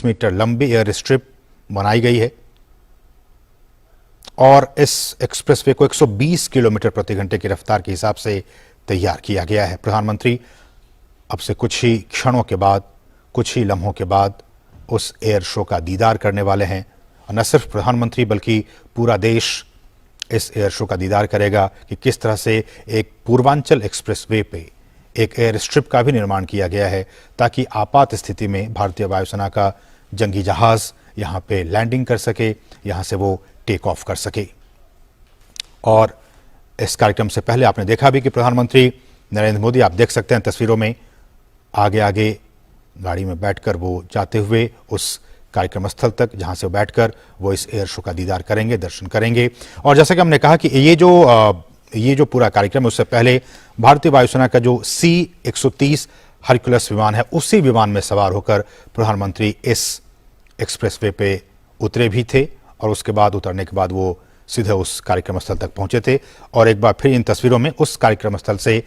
Metre लंबी air strip बनाई गई है और इस एक्सप्रेसवे को 120 किलोमीटर प्रति घंटे की रफ्तार के हिसाब से तैयार किया गया है। प्रधानमंत्री अब से कुछ ही क्षणों के बाद, कुछ ही लम्हों के बाद उस एयर शो का दीदार करने वाले हैं। और न सिर्फ प्रधानमंत्री बल्कि पूरा देश इस एयर शो का दीदार करेगा कि किस तरह से एक पूर्वांचल एक्सप्रेसवे पे एक एयर स्ट्रिप का भी निर्माण किया गया है ताकि आपात स्थिति में भारतीय वायुसेना का जंगी जहाज यहाँ पे लैंडिंग कर सके, यहाँ से वो टेक ऑफ कर सके। और इस कार्यक्रम से पहले आपने देखा भी कि प्रधानमंत्री नरेंद्र मोदी, आप देख सकते हैं तस्वीरों में, आगे आगे गाड़ी में बैठकर वो जाते हुए उस कार्यक्रम स्थल तक जहां से बैठकर वो इस एयर शो का दीदार करेंगे, दर्शन करेंगे। और जैसा कि हमने कहा कि ये जो पूरा कार्यक्रम है, उससे पहले भारतीय वायुसेना का जो C-130 हरक्यूलस विमान है, उसी विमान में सवार होकर प्रधानमंत्री इस एक्सप्रेसवे पे उतरे भी थे और उसके बाद उतरने के बाद वो सीधे उस कार्यक्रम स्थल तक पहुंचे थे। और एक बार फिर इन तस्वीरों में उस कार्यक्रम स्थल से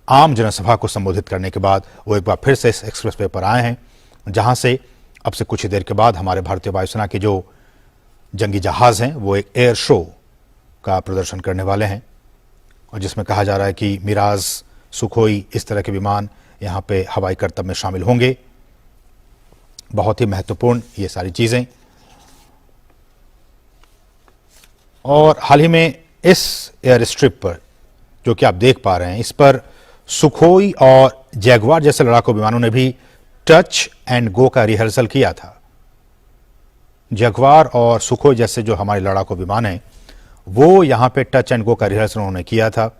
आम जनसभा को संबोधित करने के बाद वो एक बार फिर से इस एक्सप्रेसवे पर आए हैं, जहां से अब से कुछ ही देर के बाद हमारे भारतीय वायुसेना के जो जंगी जहाज हैं वो एक एयर शो का प्रदर्शन करने वाले हैं और जिसमें कहा जा रहा है कि मिराज, सुखोई, इस तरह के विमान यहाँ पे हवाई करतब में शामिल होंगे। बहुत ही महत्वपूर्ण ये सारी चीजें। और हाल ही में इस एयर स्ट्रिप पर जो कि आप देख पा रहे हैं, इस पर सुखोई और जैगवार जैसे लड़ाकू विमानों ने भी टच एंड गो का रिहर्सल किया था। जैगवार और सुखोई जैसे जो हमारे लड़ाकू विमान हैं वो यहाँ पे टच एंड गो का रिहर्सल उन्होंने किया था।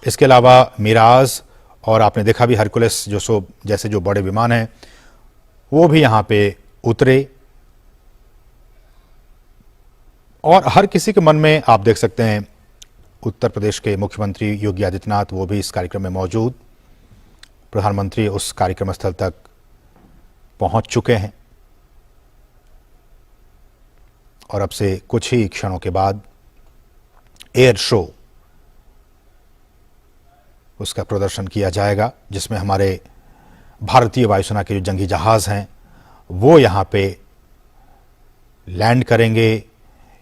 इसके अलावा मिराज और आपने देखा भी हरकुलस जैसे जो बड़े विमान हैं वो भी यहाँ पे उतरे। और हर किसी के मन में आप देख सकते हैं, उत्तर प्रदेश के मुख्यमंत्री योगी आदित्यनाथ, वो भी इस कार्यक्रम में मौजूद। प्रधानमंत्री उस कार्यक्रम स्थल तक पहुंच चुके हैं और अब से कुछ ही क्षणों के बाद एयर शो उसका प्रदर्शन किया जाएगा, जिसमें हमारे भारतीय वायुसेना के जो जंगी जहाज हैं वो यहाँ पे लैंड करेंगे,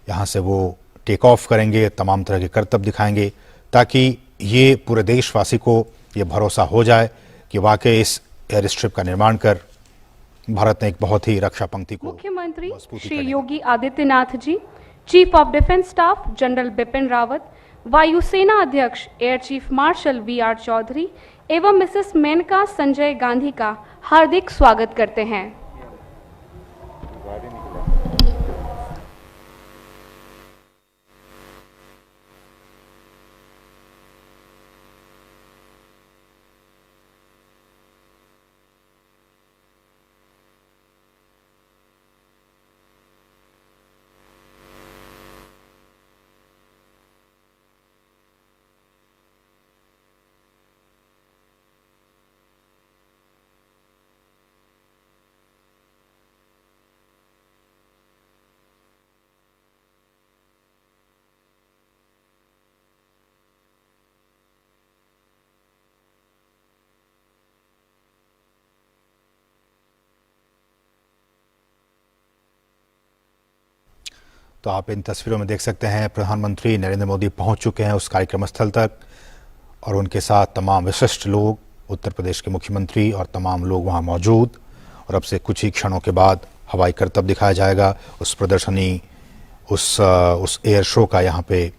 यहाँ से वो टेक ऑफ करेंगे, तमाम तरह के करतब दिखाएंगे ताकि ये पूरे देशवासी को ये भरोसा हो जाए कि वाकई इस एयर स्ट्रिप का निर्माण कर भारत ने एक बहुत ही रक्षा पंक्ति को। मुख्यमंत्री Shri Yogi Adityanath ji, chief of defence staff general Bipin Rawat, वायुसेना अध्यक्ष air chief marshal VR Chaudhari एवं मिसेस मेनका संजय गांधी का हार्दिक स्वागत करते हैं। तो आप इन तस्वीरों में देख सकते हैं प्रधानमंत्री नरेंद्र मोदी पहुंच चुके हैं उस कार्यक्रम स्थल तक और उनके साथ तमाम विशिष्ट लोग, उत्तर प्रदेश के मुख्यमंत्री और तमाम लोग वहां मौजूद। और अब से कुछ ही क्षणों के बाद हवाई करतब दिखाया जाएगा, उस प्रदर्शनी, उस एयर शो का यहाँ पे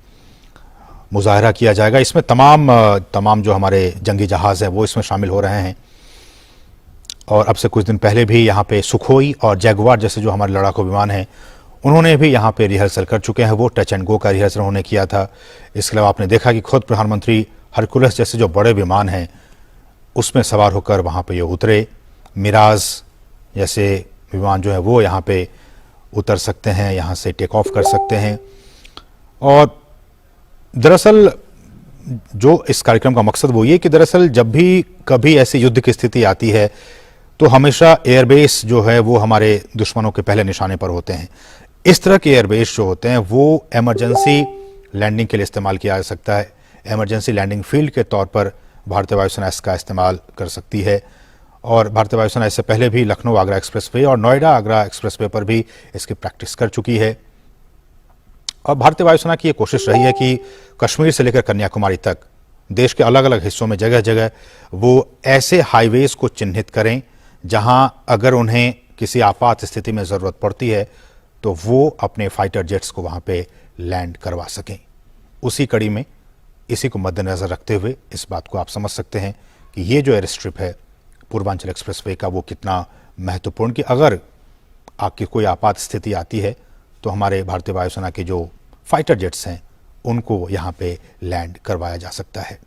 मुजाहरा किया जाएगा। इसमें तमाम जो हमारे जंगी जहाज हैं वो इसमें शामिल हो रहे हैं। और अब से कुछ दिन पहले भी यहाँ पे सुखोई और जैगवार जैसे जो हमारे लड़ाकू विमान हैं उन्होंने भी यहाँ पे रिहर्सल कर चुके हैं। वो टच एंड गो का रिहर्सल उन्होंने किया था। इसके अलावा आपने देखा कि खुद प्रधानमंत्री हरकुलस जैसे जो बड़े विमान हैं उसमें सवार होकर वहाँ पे ये उतरे। मिराज जैसे विमान जो है वो यहाँ पे उतर सकते हैं, यहाँ से टेक ऑफ कर सकते हैं। और दरअसल जो इस कार्यक्रम का मकसद वो ये कि दरअसल जब भी कभी ऐसी युद्ध की स्थिति आती है तो हमेशा एयरबेस जो है वो हमारे दुश्मनों के पहले निशाने पर होते हैं। इस तरह के एयरबेस जो होते हैं वो इमरजेंसी लैंडिंग के लिए इस्तेमाल किया जा सकता है। इमरजेंसी लैंडिंग फील्ड के तौर पर भारतीय वायुसेना इसका इस्तेमाल कर सकती है। और भारतीय वायुसेना इससे पहले भी लखनऊ आगरा एक्सप्रेसवे और नोएडा आगरा एक्सप्रेसवे पर भी इसकी प्रैक्टिस कर चुकी है। और भारतीय वायुसेना की ये कोशिश रही है कि कश्मीर से लेकर कन्याकुमारी तक देश के अलग अलग हिस्सों में जगह जगह वो ऐसे हाईवेज को चिन्हित करें जहां अगर उन्हें किसी आपात स्थिति में जरूरत पड़ती है तो वो अपने फाइटर जेट्स को वहां पे लैंड करवा सकें। उसी कड़ी में इसी को मद्देनजर रखते हुए इस बात को आप समझ सकते हैं कि ये जो एयर स्ट्रिप है पूर्वांचल एक्सप्रेसवे का वो कितना महत्वपूर्ण, कि अगर आपकी कोई आपात स्थिति आती है तो हमारे भारतीय वायुसेना के जो फाइटर जेट्स हैं उनको यहाँ पे लैंड करवाया जा सकता है।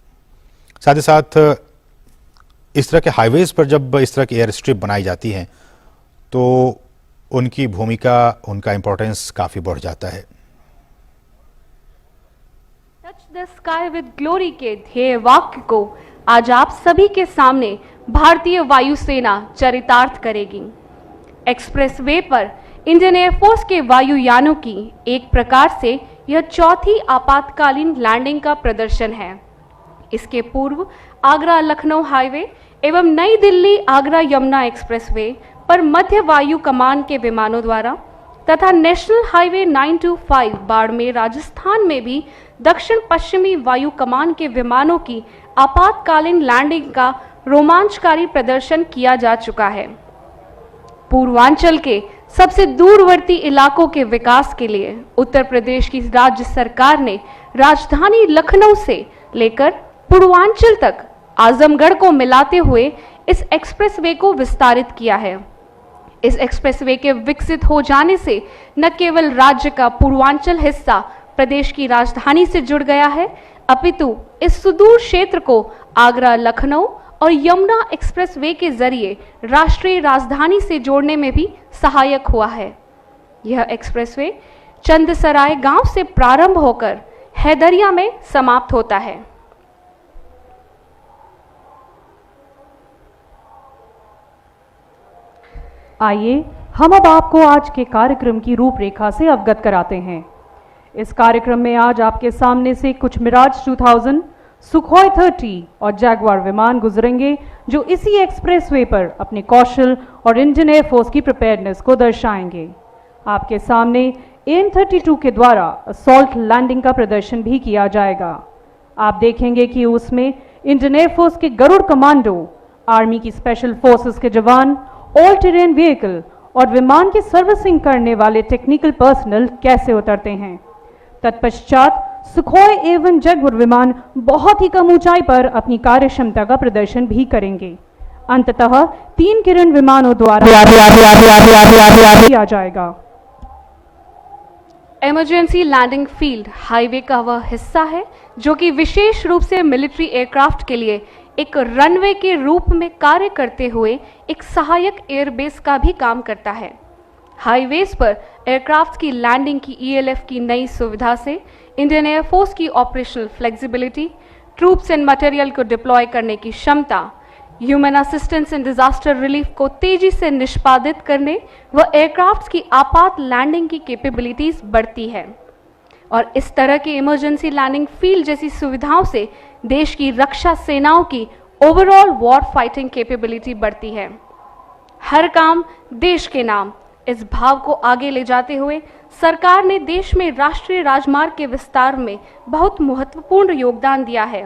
साथ ही साथ इस तरह के हाईवेज पर जब इस तरह की एयर स्ट्रिप बनाई जाती हैं तो उनकी भूमिका, उनका इंपॉर्टेंस काफी बढ़ जाता है। Touch the sky with glory के ध्येय वाक्य को आज आप सभी के सामने भारतीय वायुसेना चरितार्थ करेगी। एक्सप्रेसवे पर इंडियन एयरफोर्स के वायुयानों की एक प्रकार से यह चौथी आपातकालीन लैंडिंग का प्रदर्शन है। इसके पूर्व आगरा लखनऊ हाईवे एवं नई दिल्ली आगरा यमुना एक्सप्रेसवे पर मध्य वायु कमान के विमानों द्वारा तथा नेशनल हाईवे 925 बाड़मेर राजस्थान में भी दक्षिण पश्चिमी वायु कमान के विमानों की आपातकालीन लैंडिंग का रोमांचकारी प्रदर्शन किया जा चुका है। पूर्वांचल के सबसे दूरवर्ती इलाकों के विकास के लिए उत्तर प्रदेश की राज्य सरकार ने राजधानी लखनऊ से लेकर पूर्वांचल तक आजमगढ़ को मिलाते हुए इस एक्सप्रेसवे को विस्तारित किया है। इस एक्सप्रेसवे के विकसित हो जाने से न केवल राज्य का पूर्वांचल हिस्सा प्रदेश की राजधानी से जुड़ गया है, अपितु इस सुदूर क्षेत्र को आगरा लखनऊ और यमुना एक्सप्रेसवे के जरिए राष्ट्रीय राजधानी से जोड़ने में भी सहायक हुआ है। यह एक्सप्रेसवे चंदसराय गांव से प्रारंभ होकर हैदरिया में समाप्त होता है। आइए हम अब आपको आज के कार्यक्रम की रूपरेखा से अवगत कराते हैं। इस कार्यक्रम में आज आपके सामने से कुछ मिराज 2000, सुखोई 30 और जैगवार विमान गुजरेंगे जो इसी एक्सप्रेसवे पर अपने कौशल और इंडियन एयरफोर्स की प्रिपेयर्डनेस को दर्शाएंगे। आपके सामने AN-32 के द्वारा असॉल्ट लैंडिंग का प्रदर्शन भी किया जाएगा। आप देखेंगे कि उसमें इंडियन एयरफोर्स के गरुड़ कमांडो, आर्मी की स्पेशल फोर्सेस के जवान, ऑल टेरेन व्हीकल और विमान की सर्विसिंग करने वाले टेक्निकल पर्सनल कैसे उतरते हैं। तत्पश्चात सुखोई A-1 जगुर विमान बहुत ही कम ऊंचाई पर अपनी कार्यक्षमता का प्रदर्शन भी करेंगे। अंततः 3 किरण विमानों द्वारा किया जाएगा। इमरजेंसी लैंडिंग फील्ड हाईवे का वह हिस्सा है जो कि विशेष रूप से मिलिट्री एयरक्राफ्ट के लिए एक रनवे के रूप में कार्य करते हुए एक सहायक एयरबेस का भी काम करता है। हाईवेज पर एयरक्राफ्ट की लैंडिंग की ELF की नई सुविधा से इंडियन एयरफोर्स की operational flexibility, troops and material को डिप्लॉय करने की क्षमता, human assistance and disaster relief को तेजी से निष्पादित करने व एयरक्राफ्ट की आपात लैंडिंग की कैपेबिलिटीज बढ़ती है। और इस तरह की इमरजेंसी लैंडिंग फील्ड जैसी सुविधाओं से देश की रक्षा सेनाओं की ओवरऑल वॉर फाइटिंग कैपेबिलिटी बढ़ती है। हर काम देश के नाम, इस भाव को आगे ले जाते हुए सरकार ने देश में राष्ट्रीय राजमार्ग के विस्तार में बहुत महत्वपूर्ण योगदान दिया है।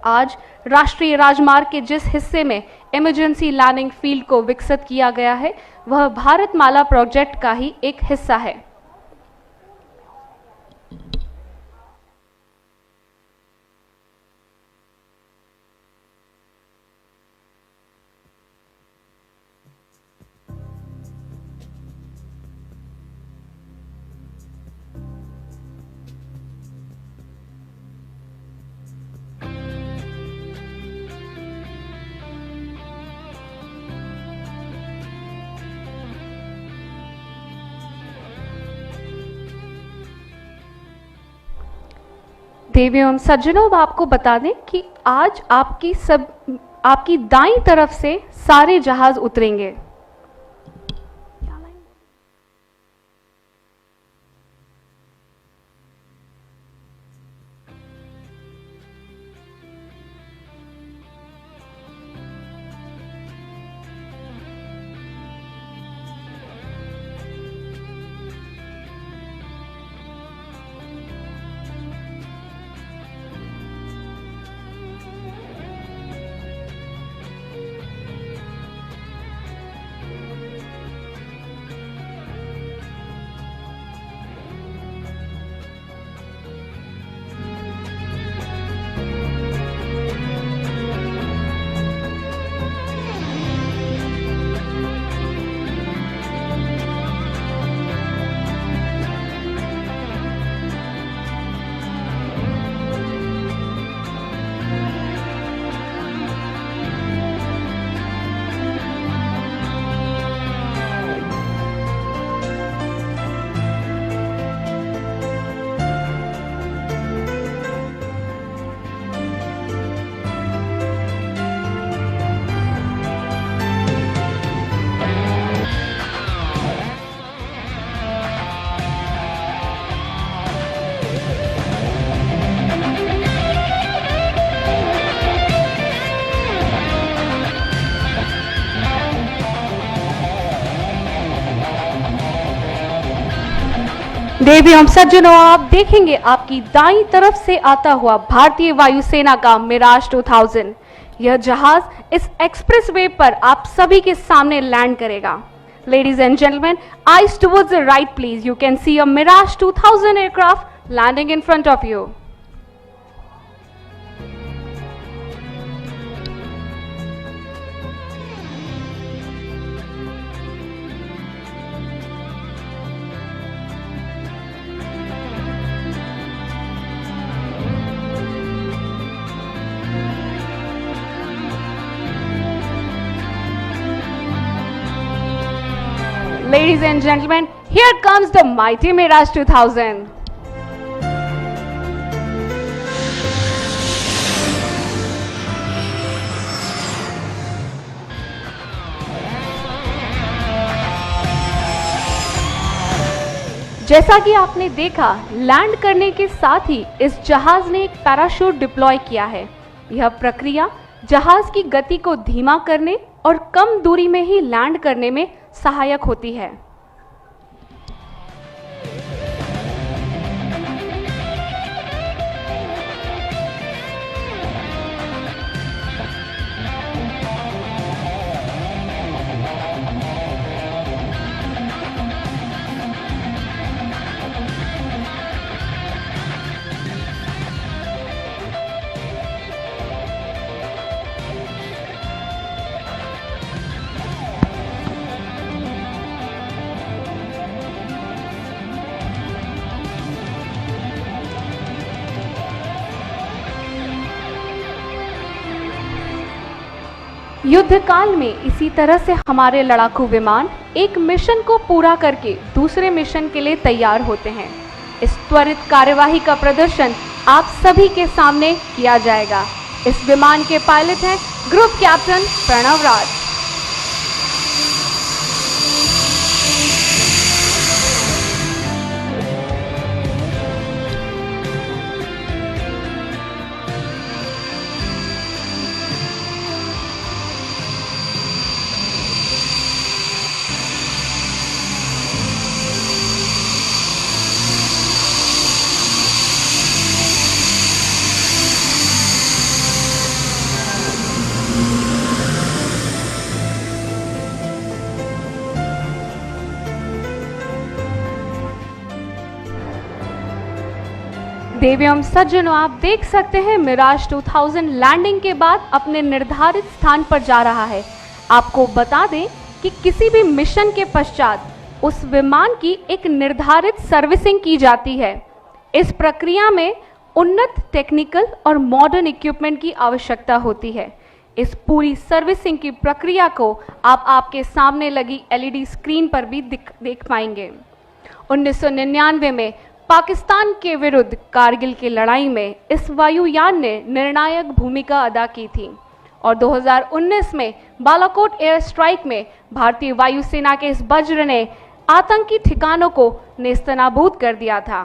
आज राष्ट्रीय राजमार्ग के जिस हिस्से में इमरजेंसी लैंडिंग फील्ड को विकसित किया गया है वह भारतमाला प्रोजेक्ट का ही एक हिस्सा है। देवियों एवं सज्जनों, अब आपको बता दें कि आज आपकी दाईं तरफ से सारे जहाज उतरेंगे। देवियों सज्जनों, आप देखेंगे आपकी दाईं तरफ से आता हुआ भारतीय वायुसेना का मिराज 2000। यह जहाज इस एक्सप्रेस वे पर आप सभी के सामने लैंड करेगा। Ladies and gentlemen, eyes towards the right please. You can see a Mirage 2000 aircraft landing in front of you. Ladies and gentlemen, here comes the mighty Mirage 2000. जैसा कि आपने देखा, लैंड करने के साथ ही इस जहाज ने एक पैराशूट डिप्लॉय किया है। यह प्रक्रिया जहाज की गति को धीमा करने और कम दूरी में ही लैंड करने में सहायक होती है। युद्ध काल में इसी तरह से हमारे लड़ाकू विमान एक मिशन को पूरा करके दूसरे मिशन के लिए तैयार होते हैं। इस त्वरित कार्यवाही का प्रदर्शन आप सभी के सामने किया जाएगा। इस विमान के पायलट हैं ग्रुप कैप्टन प्रणव राज। देवियों सज्जनों, आप देख सकते हैं मिराज 2000 लैंडिंग के बाद अपने निर्धारित स्थान पर जा रहा है। आपको बता दें कि किसी भी मिशन के पश्चात उस विमान की एक निर्धारित सर्विसिंग की जाती है। इस प्रक्रिया में उन्नत टेक्निकल और मॉडर्न इक्विपमेंट की आवश्यकता होती है। इस पूरी सर्विसिंग की प्रक्रिया को आप आपके सामने लगी एलईडी स्क्रीन पर भी देख पाएंगे। 1999 में पाकिस्तान के विरुद्ध कारगिल की लड़ाई में इस वायुयान ने निर्णायक भूमिका अदा की थी और 2019 में बालाकोट एयर स्ट्राइक में भारतीय वायुसेना के इस वज्र ने आतंकी ठिकानों को नेस्तनाबूद कर दिया था।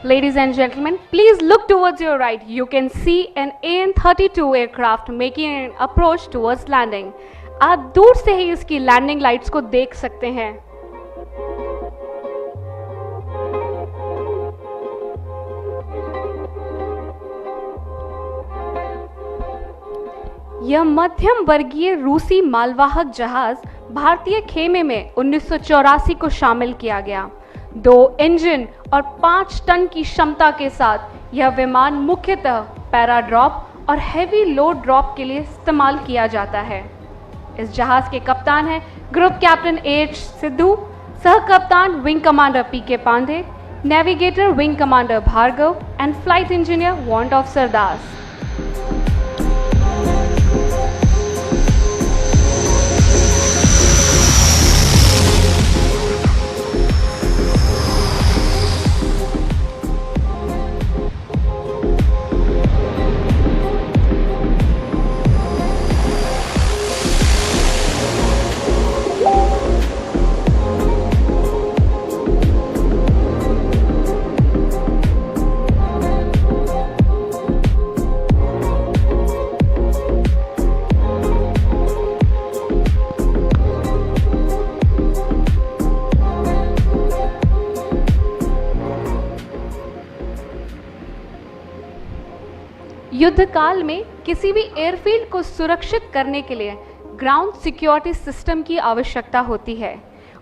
Ladies and gentlemen, please look towards your right. You can see an AN-32 aircraft making an approach towards landing. आप दूर से ही इसकी लैंडिंग लाइट्स को देख सकते हैं। यह मध्यम वर्गीय रूसी मालवाहक जहाज भारतीय खेमे में 1984 को शामिल किया गया। 2 इंजन और 5 टन की क्षमता के साथ यह विमान मुख्यतः पैराड्रॉप और हैवी लोड ड्रॉप के लिए इस्तेमाल किया जाता है। इस जहाज के कप्तान हैं ग्रुप कैप्टन AH सिद्धू, सह कप्तान wing commander PK Pandey, navigator wing commander Bhargav and flight engineer warrant officer Das. युद्ध काल में किसी भी एयरफील्ड को सुरक्षित करने के लिए ग्राउंड सिक्योरिटी सिस्टम की आवश्यकता होती है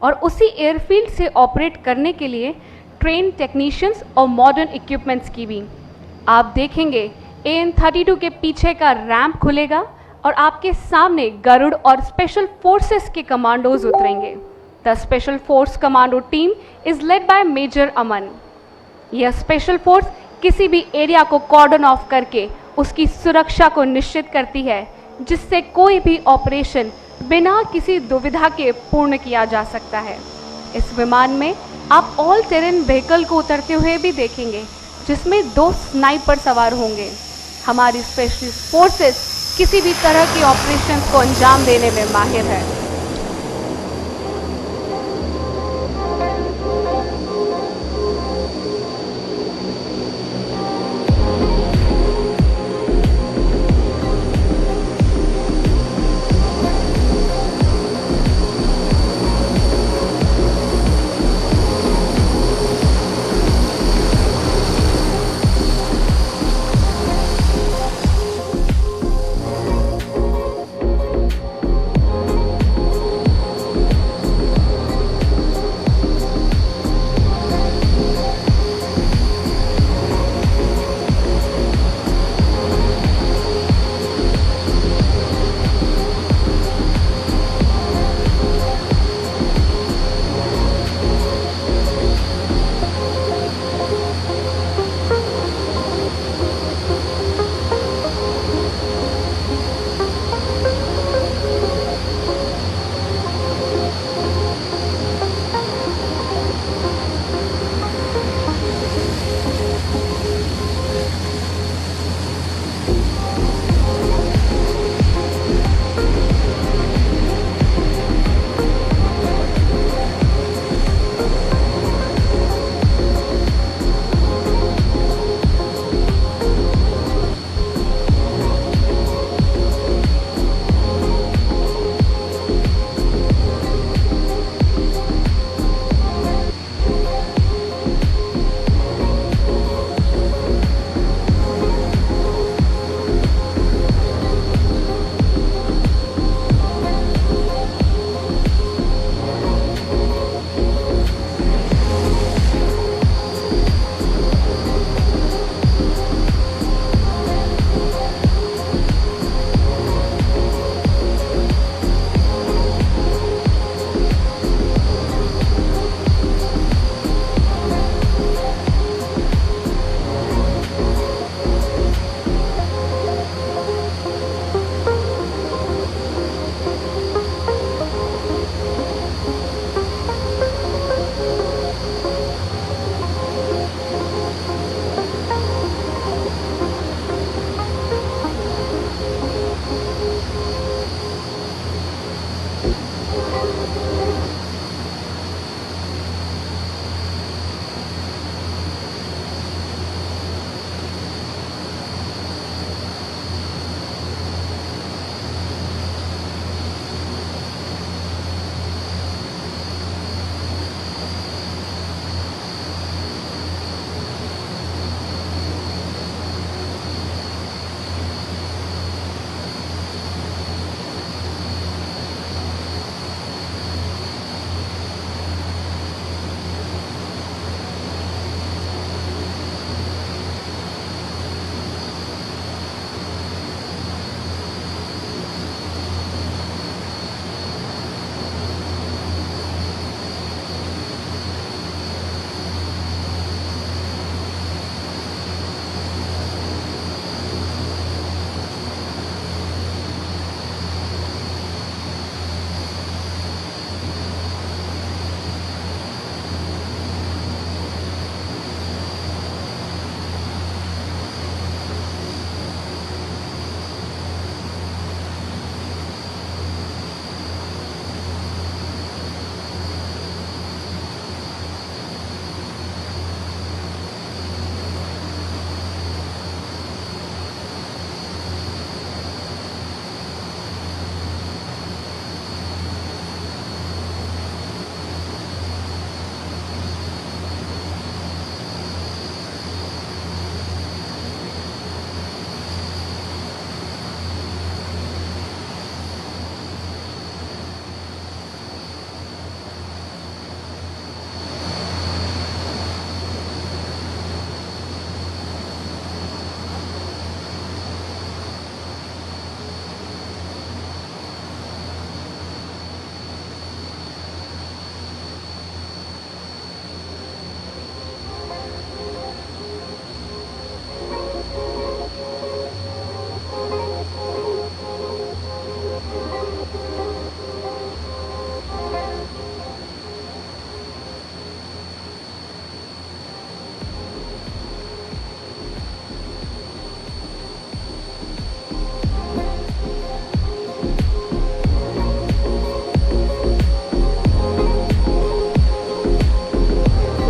और उसी एयरफील्ड से ऑपरेट करने के लिए ट्रेन टेक्नीशियंस और मॉडर्न इक्विपमेंट्स की भी। आप देखेंगे AN-32 के पीछे का रैंप खुलेगा और आपके सामने गरुड़ और स्पेशल फोर्सेस के कमांडोज उतरेंगे। The special force commando team is led by major Aman. यह स्पेशल फोर्स किसी भी एरिया को कॉर्डन ऑफ करके उसकी सुरक्षा को निश्चित करती है, जिससे कोई भी ऑपरेशन बिना किसी दुविधा के पूर्ण किया जा सकता है। इस विमान में आप ऑल टेरेन व्हीकल को उतरते हुए भी देखेंगे, जिसमें 2 स्नाइपर सवार होंगे। हमारी स्पेशलिस्ट फोर्सेस किसी भी तरह के ऑपरेशन को अंजाम देने में माहिर है।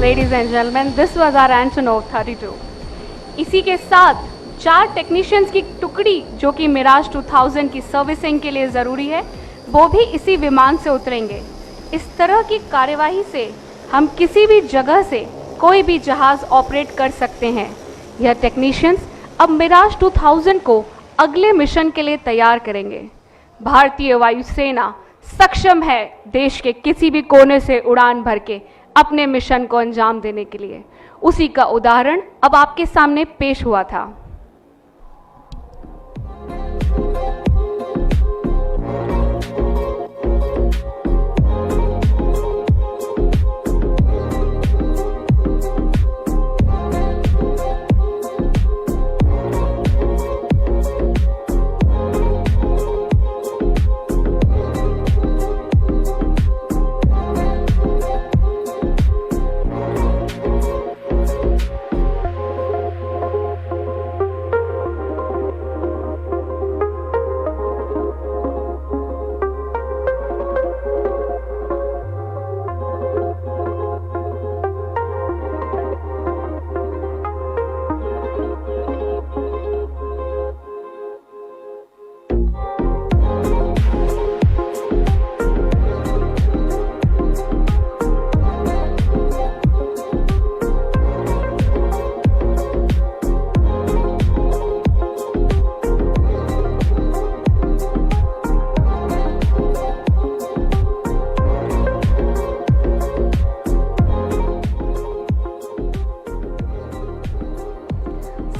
Ladies and gentlemen, this was our Antonov 32. इसी के साथ 4 टेक्नीशियंस की टुकड़ी जो कि मिराज 2000 की सर्विसिंग के लिए ज़रूरी है, वो भी इसी विमान से उतरेंगे। इस तरह की कार्यवाही से हम किसी भी जगह से कोई भी जहाज़ ऑपरेट कर सकते हैं। यह टेक्नीशियंस अब मिराज 2000 को अगले मिशन के लिए तैयार करेंगे। भारतीय वायुसेना सक्षम है देश के किसी भी कोने से उड़ान भर के अपने मिशन को अंजाम देने के लिए। उसी का उदाहरण अब आपके सामने पेश हुआ था।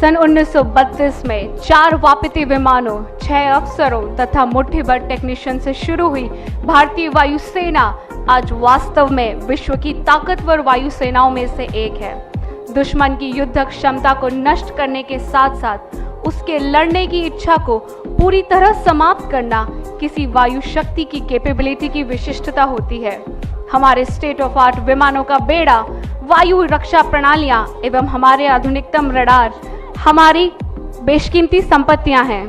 सन 1932 में 4 वापती विमानों, 6 अफसरों तथा मुट्ठी भर टेक्नीशियन से शुरू हुई भारतीय वायुसेना आज वास्तव में विश्व की ताकतवर वायुसेनाओं में से एक है। दुश्मन की युद्ध क्षमता को नष्ट करने के साथ साथ उसके लड़ने की इच्छा को पूरी तरह समाप्त करना किसी वायु शक्ति की कैपेबिलिटी की विशिष्टता होती है। हमारे स्टेट ऑफ आर्ट विमानों का बेड़ा, वायु रक्षा प्रणालियां एवं हमारे आधुनिकतम रडार हमारी बेशकीमती संपत्तियां हैं।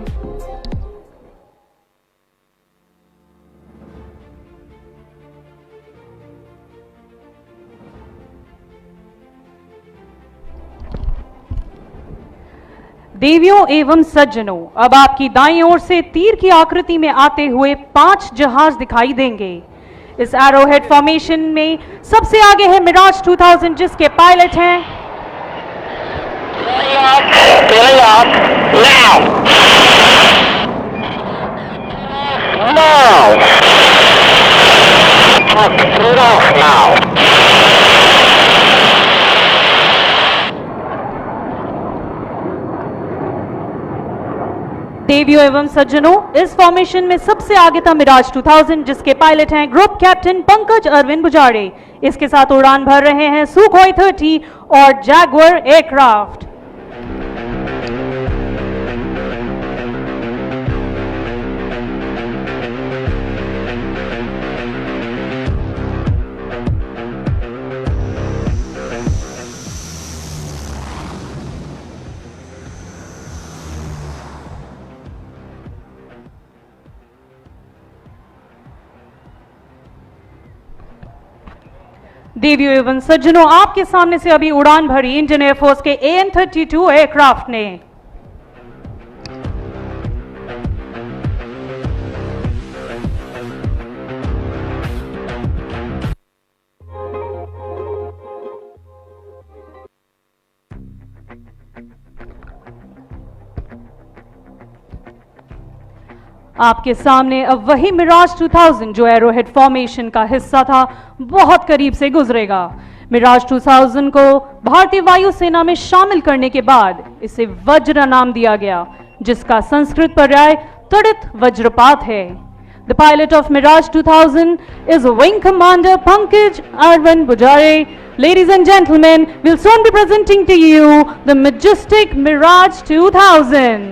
देवियों एवं सज्जनों, अब आपकी दाईं ओर से तीर की आकृति में आते हुए 5 जहाज दिखाई देंगे। इस एरोहेड फॉर्मेशन में सबसे आगे है मिराज 2000 जिसके पायलट हैं देवियों एवं सज्जनों, इस फॉर्मेशन में सबसे आगे था मिराज 2000 जिसके पायलट हैं ग्रुप कैप्टन पंकज अरविंद बुजाड़े। इसके साथ उड़ान भर रहे हैं सुखोई 30 और जैगुआर एयरक्राफ्ट। देवियों एवं सज्जनों, आपके सामने से अभी उड़ान भरी इंडियन एयरफोर्स के AN-32 एयरक्राफ्ट ने। आपके सामने अब वही मिराज 2000 जो एरोहेड फॉर्मेशन का हिस्सा था बहुत करीब से गुजरेगा। मिराज 2000 को भारतीय वायुसेना में शामिल करने के बाद इसे वज्र नाम दिया गया जिसका संस्कृत पर्याय त्वरित वज्रपात है। The pilot of Mirage 2000 is Wing Commander Pankaj Arvind Bujare. Ladies and gentlemen, we'll soon be presenting to you the majestic Mirage 2000.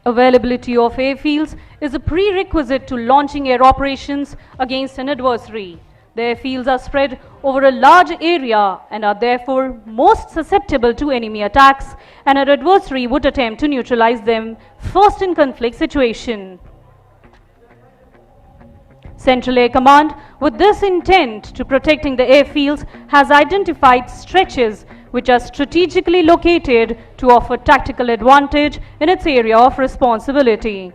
Availability of airfields is a prerequisite to launching air operations against an adversary. The airfields are spread over a large area and are therefore most susceptible to enemy attacks, and an adversary would attempt to neutralize them first in conflict situation. Central Air Command, with this intent to protecting the airfields, has identified stretches which are strategically located to offer tactical advantage in its area of responsibility.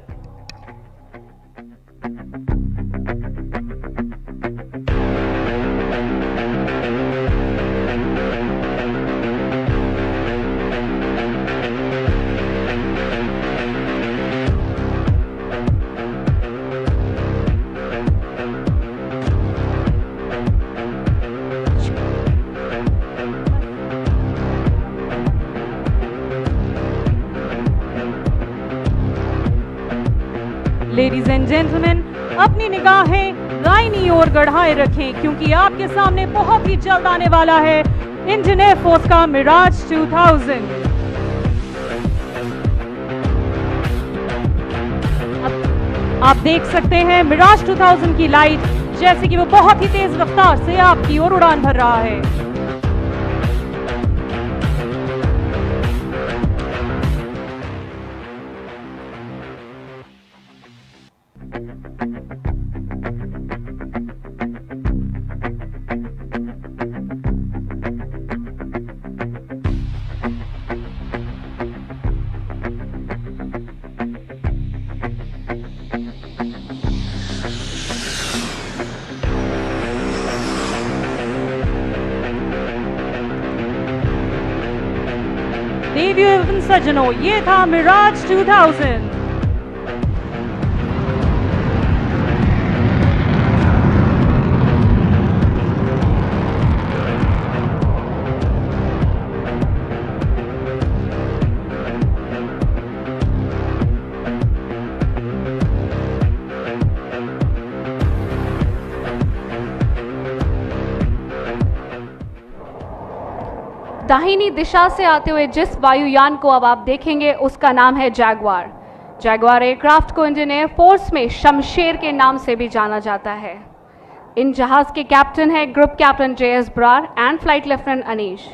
Ladies and gentleman, अपनी निगाहें दाहिनी ओर गढ़ाए रखें क्योंकि आपके सामने बहुत ही जल्द आने वाला है इंडियन एयरफोर्स का मिराज 2000। आप देख सकते हैं मिराज 2000 की लाइट जैसे कि वो बहुत ही तेज रफ्तार से आपकी ओर उड़ान भर रहा है। देवियों एवं सज्जनों, ये था मिराज 2000। दाहिनी दिशा से आते हुए जिस वायुयान को अब आप देखेंगे उसका नाम है जैगवार। जैगवार एयरक्राफ्ट को इंडियन एयरफोर्स में शमशेर के नाम से भी जाना जाता है। इन जहाज के कैप्टन हैं group captain JS Brar and flight lieutenant Anish.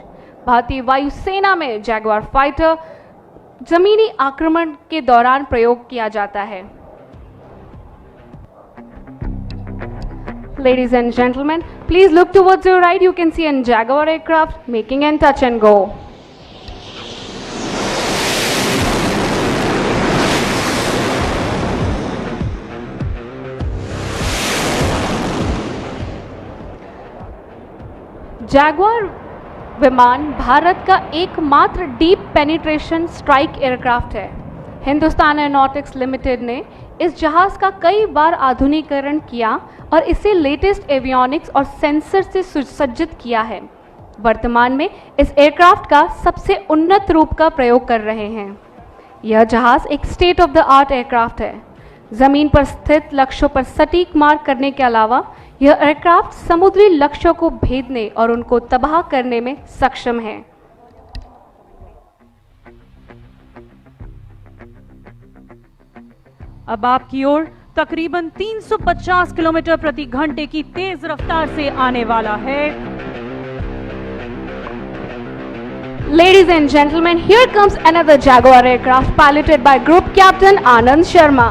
भारतीय वायुसेना में जैगवार फाइटर जमीनी आक्रमण के दौरान प्रयोग किया जाता है। Ladies and gentlemen, please look towards your right. You can see a Jaguar aircraft making a touch and go. Jaguar विमान भारत का एकमात्र डीप पेनिट्रेशन स्ट्राइक एयरक्राफ्ट है। हिंदुस्तान एरोनॉटिक्स लिमिटेड ने इस जहाज का कई बार आधुनिकीकरण किया और इसे लेटेस्ट एवियोनिक्स और सेंसर से सुसज्जित किया है। वर्तमान में इस एयरक्राफ्ट का सबसे उन्नत रूप का प्रयोग कर रहे हैं। यह जहाज एक state of the art aircraft है। जमीन पर स्थित लक्ष्यों पर सटीक मार करने के अलावा यह एयरक्राफ्ट समुद्री लक्ष्यों को भेदने और उनको तबाह करने में सक्षम है। अब आपकी ओर तकरीबन 350 किलोमीटर प्रति घंटे की तेज रफ्तार से आने वाला है। Ladies and gentlemen, here comes another Jaguar aircraft piloted by Group Captain Anand Sharma.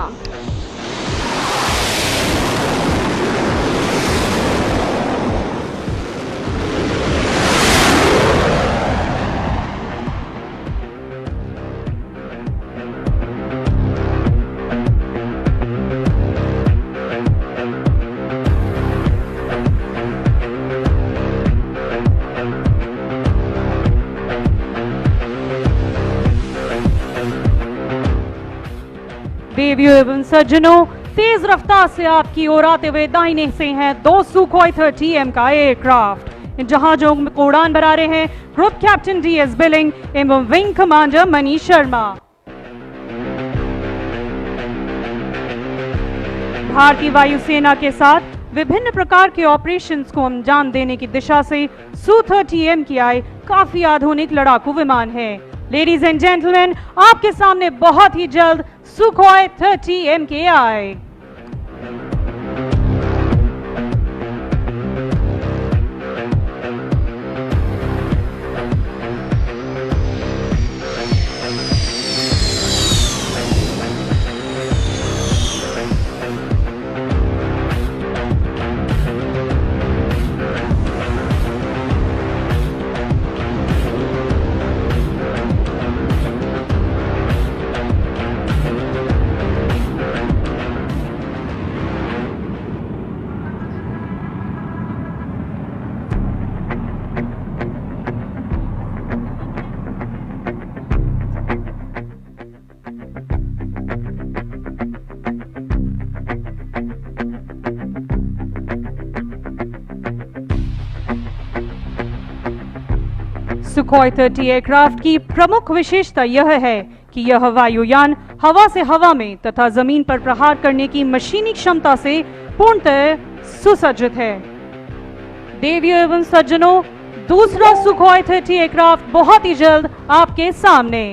देवियों एवं सज्जनों, तेज रफ्तार से आपकी ओर आते हुए दाहिने से हैं 2 सुखोई 30M का एयरक्राफ्ट। इन जहाजों को उड़ान भरा रहे हैं ग्रुप कैप्टन DS बिलिंग एवं विंग कमांडर मनीष शर्मा। भारतीय वायुसेना के साथ विभिन्न प्रकार के ऑपरेशंस को अंजाम देने की दिशा से Su-30MKI काफी आधुनिक लड़ाकू विमान है। लेडीज एंड जेंटलमैन, आपके सामने बहुत ही जल्द सुखोई 30 MKI। सुखोई 30 एयरक्राफ्ट की प्रमुख विशेषता यह है कि यह वायुयान हवा से हवा में तथा जमीन पर प्रहार करने की मशीनी क्षमता से पूर्णतः सुसज्जित है। देवियों एवं सज्जनों, दूसरा सुखोई 30 एयरक्राफ्ट बहुत ही जल्द आपके सामने।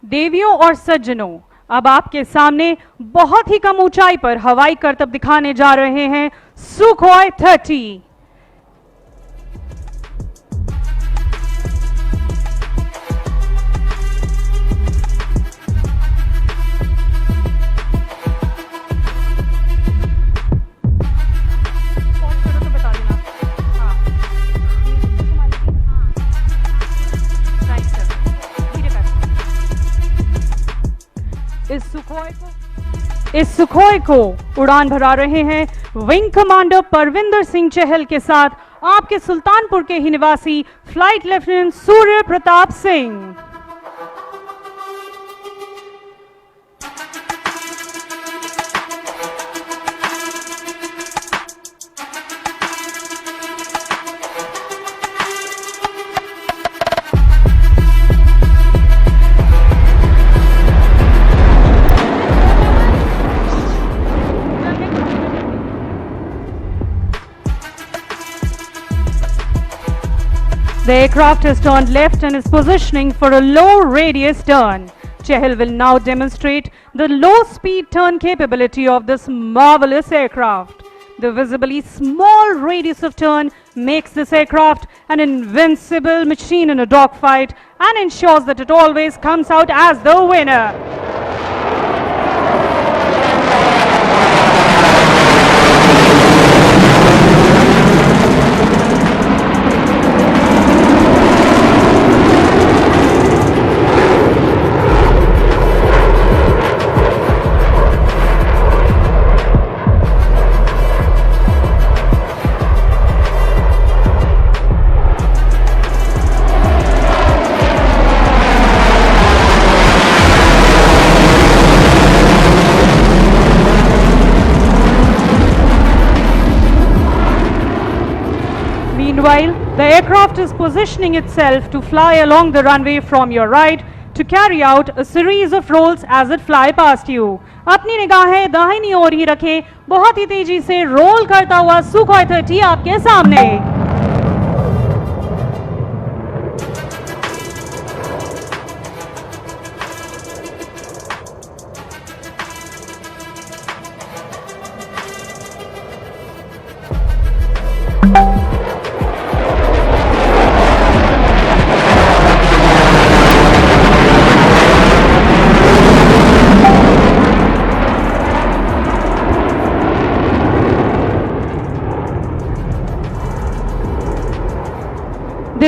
देवियों और सज्जनों, अब आपके सामने बहुत ही कम ऊंचाई पर हवाई करतब दिखाने जा रहे हैं सुखोई 30। इस सुखोई को उड़ान भरा रहे हैं विंग कमांडर परविंदर सिंह चहल के साथ आपके सुल्तानपुर के ही निवासी flight lieutenant Surya Pratap Singh. The aircraft has turned left and is positioning for a low radius turn. Chahal will now demonstrate the low speed turn capability of this marvelous aircraft. The visibly small radius of turn makes this aircraft an invincible machine in a dogfight and ensures that it always comes out as the winner. Meanwhile, the aircraft is positioning itself to fly along the runway from your right to carry out a series of rolls as it fly past you. अपनी निगाहें दाहिनी ओर ही रखें, बहुत ही तेजी से role करता हुआ Sukhoi 30 आपके सामने।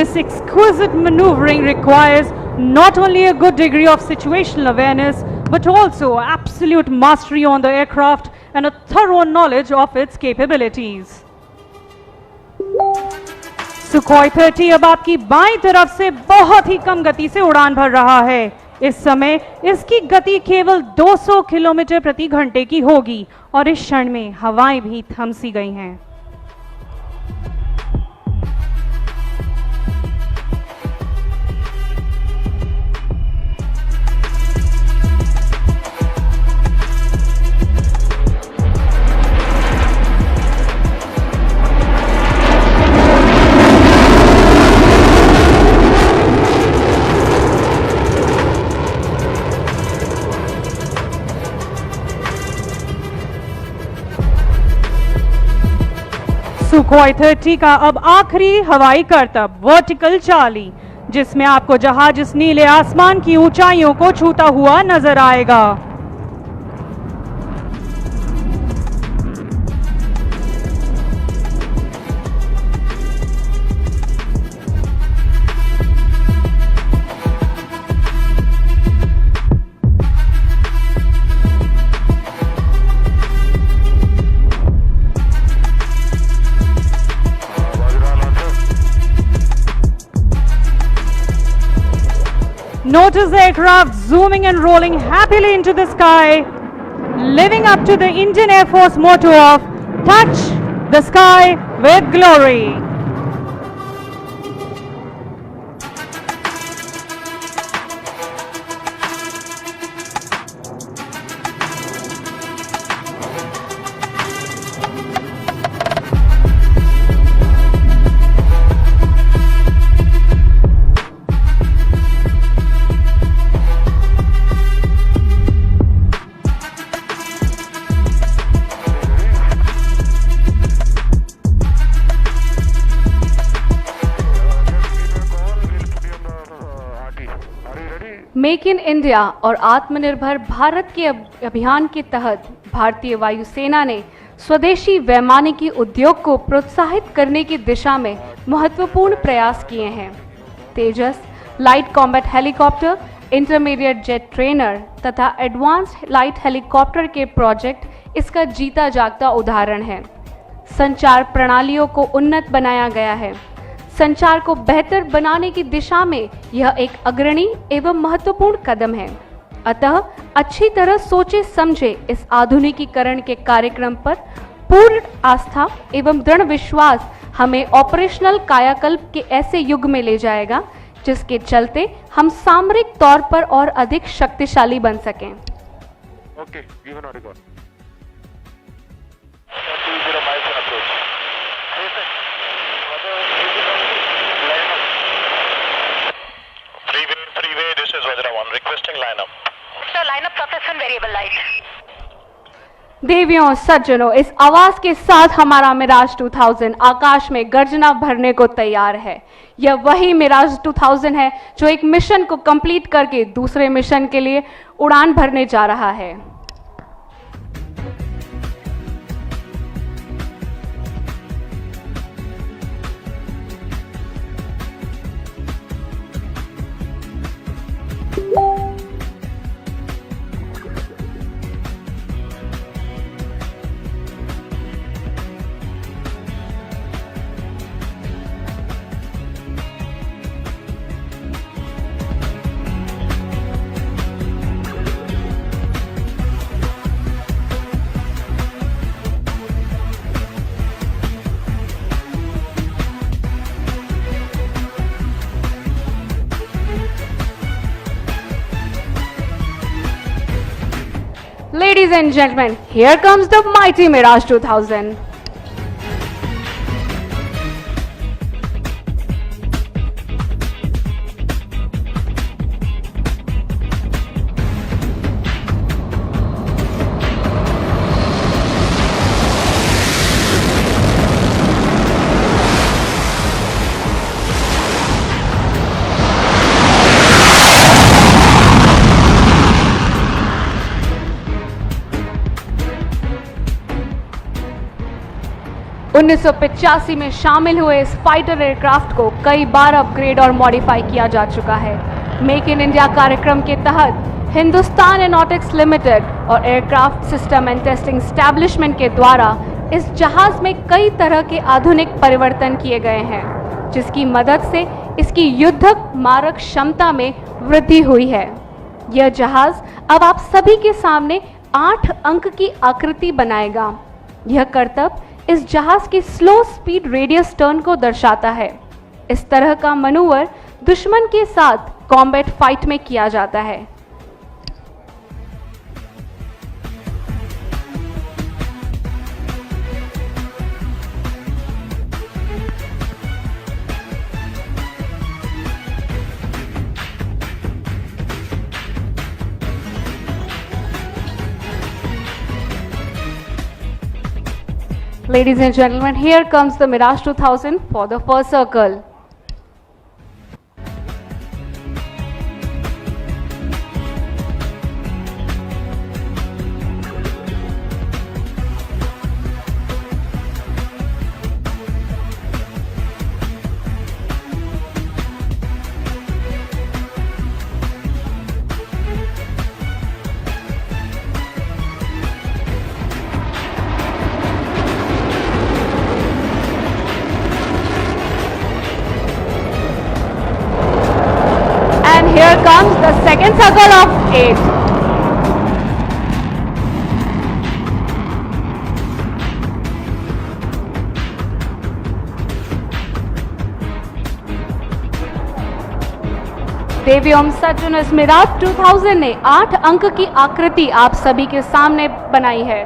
This exquisite maneuvering requires not only a good degree of situational awareness, but also absolute mastery on the aircraft and a thorough knowledge of its capabilities. Sukhoi 30 अब आपकी बाईं तरफ से बहुत ही कम गति से उड़ान भर रहा है। इस समय इसकी गति केवल 200 किलोमीटर प्रति घंटे की होगी और इस क्षण में हवाएं भी थम सी गई हैं। सुखोई 30 का अब आखिरी हवाई करतब वर्टिकल चाली, जिसमें आपको जहाज इस नीले आसमान की ऊंचाइयों को छूता हुआ नजर आएगा। Notice the aircraft zooming and rolling happily into the sky, living up to the Indian Air Force motto of touch the sky with glory. Make in India और आत्मनिर्भर भारत के अभियान के तहत भारतीय वायुसेना ने स्वदेशी वैमानिकी उद्योग को प्रोत्साहित करने की दिशा में महत्वपूर्ण प्रयास किए हैं। Tejas light combat helicopter, intermediate jet trainer तथा एडवांस्ड लाइट हेलीकॉप्टर के प्रोजेक्ट इसका जीता जागता उदाहरण है। संचार प्रणालियों को उन्नत बनाया गया है। संचार को बेहतर बनाने की दिशा में यह एक अग्रणी एवं महत्वपूर्ण कदम है। अतः अच्छी तरह सोचे समझे इस आधुनिकीकरण के कार्यक्रम पर पूर्ण आस्था एवं दृढ़ विश्वास हमें ऑपरेशनल कायाकल्प के ऐसे युग में ले जाएगा जिसके चलते हम सामरिक तौर पर और अधिक शक्तिशाली बन सकें। Okay, given or record. 20 miles on approach. Freeway, this is Vajra 1, requesting lineup. Sir, lineup suppression variable light. देवियों सज्जनों, इस आवाज के साथ हमारा मिराज 2000 आकाश में गर्जना भरने को तैयार है। यह वही मिराज 2000 है जो एक मिशन को कंप्लीट करके दूसरे मिशन के लिए उड़ान भरने जा रहा है। Ladies and gentlemen, here comes the mighty Mirage 2000. 1985 में शामिल हुए इस फाइटर एयरक्राफ्ट को कई बार अपग्रेड और मॉडिफाई किया जा चुका है। मेक इन इंडिया कार्यक्रम के तहत हिंदुस्तान एरोनॉटिक्स लिमिटेड और aircraft system and testing establishment के द्वारा इस जहाज में कई तरह के आधुनिक परिवर्तन किए गए हैं, जिसकी मदद से इसकी युद्धक मारक क्षमता में वृद्धि हुई है। यह जहाज अब आप सभी के सामने 8 अंक की आकृति बनाएगा। यह करतब इस जहाज की स्लो स्पीड रेडियस टर्न को दर्शाता है। इस तरह का मनूवर दुश्मन के साथ कॉम्बैट फाइट में किया जाता है। Ladies and gentlemen, here comes the Mirage 2000 for the first circle. And here comes the second circle of 8. देवियोम सज्जन, इस मिराज 2000 ने 8 अंक की आकृति आप सभी के सामने बनाई है।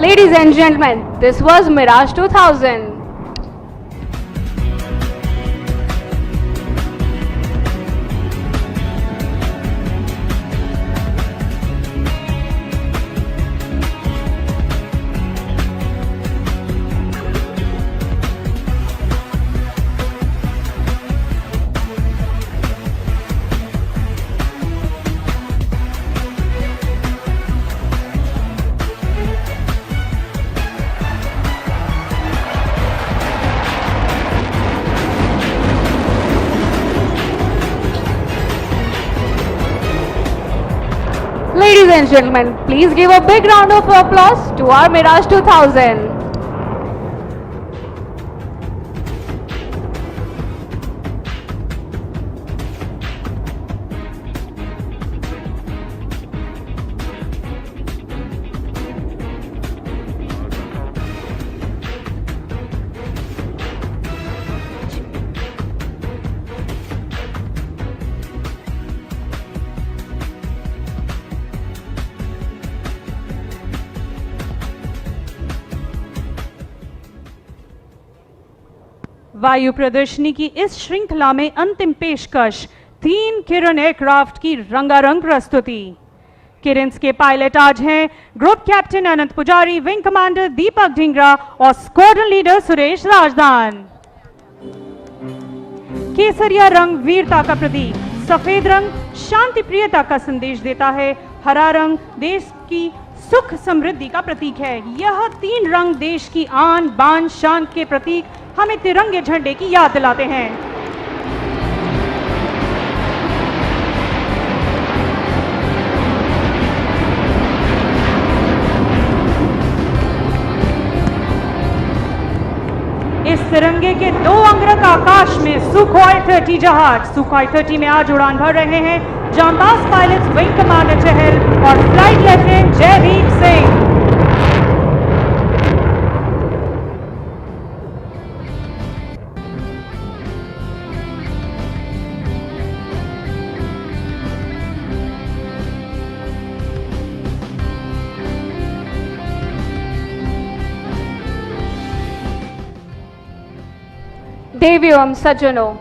Ladies and gentlemen, this was Mirage 2000. Ladies and gentlemen, please give a big round of applause to our Mirage 2000. वायु प्रदर्शनी की इस श्रृंखला में अंतिम पेशकश 3 किरण एयरक्राफ्ट की रंगारंग प्रस्तुति। किरन्स के पायलट आज हैं ग्रुप कैप्टन अनंत पुजारी, विंग कमांडर दीपक ढिंगरा और स्क्वाड्रन लीडर सुरेश राजदान। केसरिया रंग वीरता का प्रतीक, सफेद रंग शांति प्रियता का संदेश देता है, हरा रंग देश की सुख समृद्धि का प्रतीक है। यह 3 रंग देश की आन बान शान के प्रतीक हमें तिरंगे झंडे की याद दिलाते हैं। इस तिरंगे के 2 अंगरख आकाश में सुखोई 30 जहाज सुखोई 30 में आज उड़ान भर रहे हैं जांबाज पायलट्स विंग कमांडर चहल और फ्लाइट लेफ्टिनेंट जयदीप सिंह। देवियों एवं सज्जनों,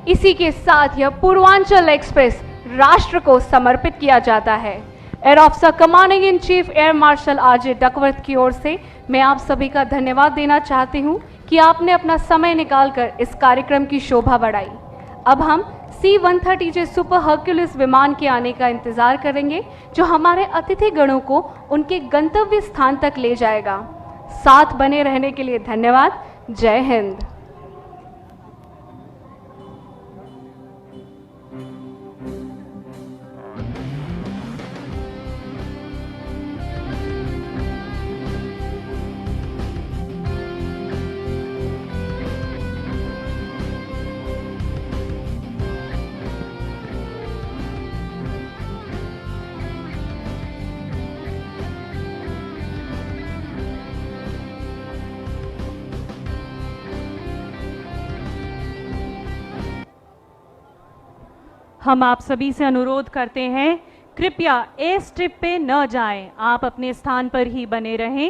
इसी के साथ यह पूर्वांचल एक्सप्रेस राष्ट्र को समर्पित किया जाता है। Air officer commanding in chief air marshal RJ Duckworth की ओर से मैं आप सभी का धन्यवाद देना चाहती हूं कि आपने अपना समय निकालकर इस कार्यक्रम की शोभा बढ़ाई। अब हम C-130J सुपर हर्क्यूलिस विमान के आने का इंतजार करेंगे, जो हमारे अतिथि गणों को उनके गंतव्य स्थान तक ले जाएगा। साथ बने रहने के लिए धन्यवाद। जय हिंद। हम आप सभी से अनुरोध करते हैं, कृपया एयर स्ट्रिप पे न जाएं, आप अपने स्थान पर ही बने रहें।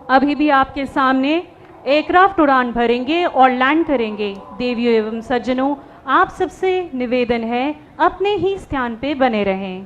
अभी भी आपके सामने एयरक्राफ्ट उड़ान भरेंगे और लैंड करेंगे। देवियों एवं सज्जनों, आप सबसे निवेदन है, अपने ही स्थान पे बने रहें।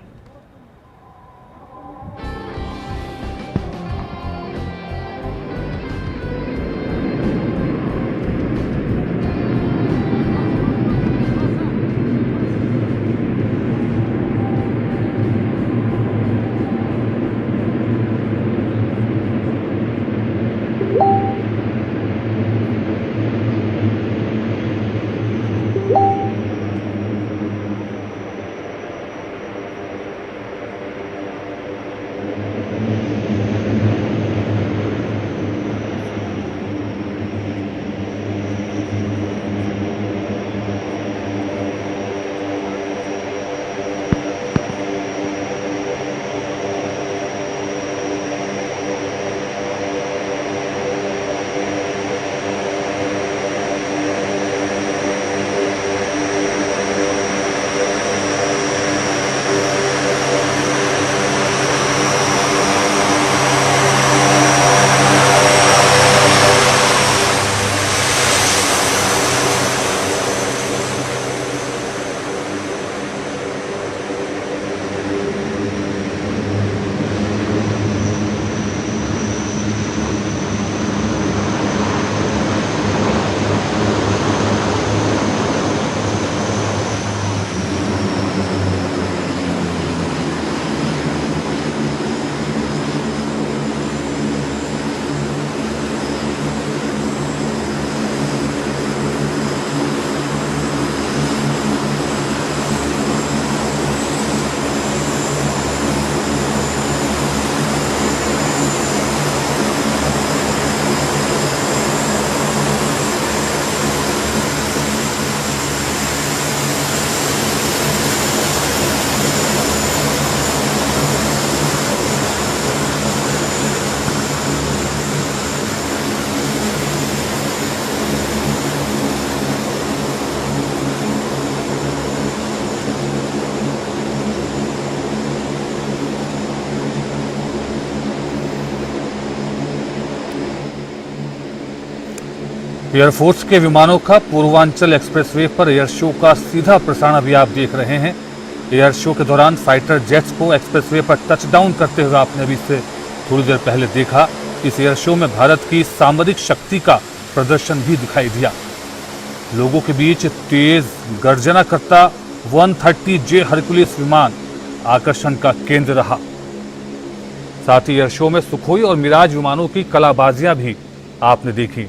एयरफोर्स के विमानों का पूर्वांचल एक्सप्रेसवे पर एयर शो का सीधा प्रसारण अभी आप देख रहे हैं। एयर शो के दौरान फाइटर जेट्स को एक्सप्रेसवे पर टचडाउन करते हुए आपने अभी से थोड़ी देर पहले देखा। इस एयर शो में भारत की सामरिक शक्ति का प्रदर्शन भी दिखाई दिया। लोगों के बीच तेज गर्जना करता 130J हरकुलिस विमान आकर्षण का केंद्र रहा। साथ ही एयर शो में सुखोई और मिराज विमानों की कलाबाजियां भी आपने देखी।